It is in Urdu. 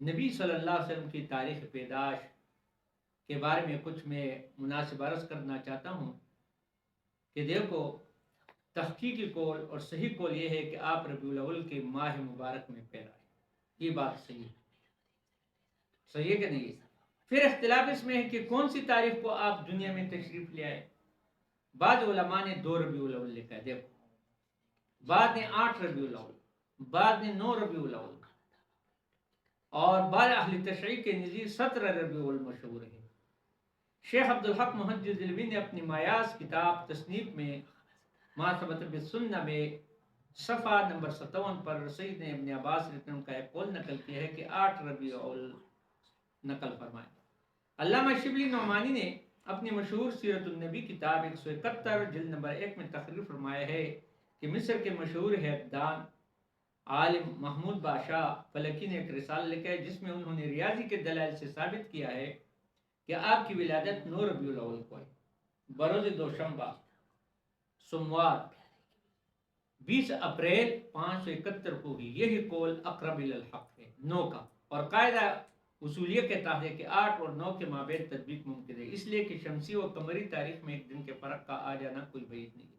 نبی صلی اللہ علیہ وسلم کی تاریخ پیدائش کے بارے میں کچھ میں مناسب عرض کرنا چاہتا ہوں کہ دیکھو، تحقیقی قول اور صحیح قول یہ ہے کہ آپ ربیع الاول کے ماہ مبارک میں پیدا ہوئے، یہ بات صحیح ہے، صحیح ہے کہ نہیں؟ پھر اختلاف اس میں ہے کہ کون سی تاریخ کو آپ دنیا میں تشریف لے آئے۔ بعض علماء نے 2 ربیع الاول لکھا ہے، دیکھو، بعد نے 8 ربیع الاول، بعد نے 9 ربیع الاول، اور بعض اہل تشریح کے نزدیک 17 ربیع الاول مشہور ہے۔ شیخ عبدالحق محدث دہلوی نے اپنی مایاس کتاب تصنیف میں ما ثبت بالسنہ میں صفحہ نمبر 57 پر سیدنا ابن عباس رضی اللہ عنہ کا ایک قول نقل کیا ہے کہ 8 ربیع الاول نقل فرمائے۔ علامہ شبلی نعمانی نے اپنی مشہور سیرت النبی کتاب 171 جلد نمبر 1 میں تقریر فرمایا ہے کہ مصر کے مشہور حیاتدان عالم محمود بادشاہ فلکی نے ایک رسالہ لکھا ہے جس میں انہوں نے ریاضی کے دلائل سے ثابت کیا ہے کہ آپ کی ولادت 9 ربیع الاول کو ہے، بروز دوشنبہ سوموار 20 اپریل 571 کو ہوئی۔ یہی قول اقرب الی الحق ہے 9 کا، اور قاعدہ اصولیہ کہتا ہے کہ 8 اور 9 کے مابین تطبیق ممکن ہے، اس لیے کہ شمسی و قمری تاریخ میں ایک دن کے فرق کا آ جانا کوئی بعید نہیں ہے۔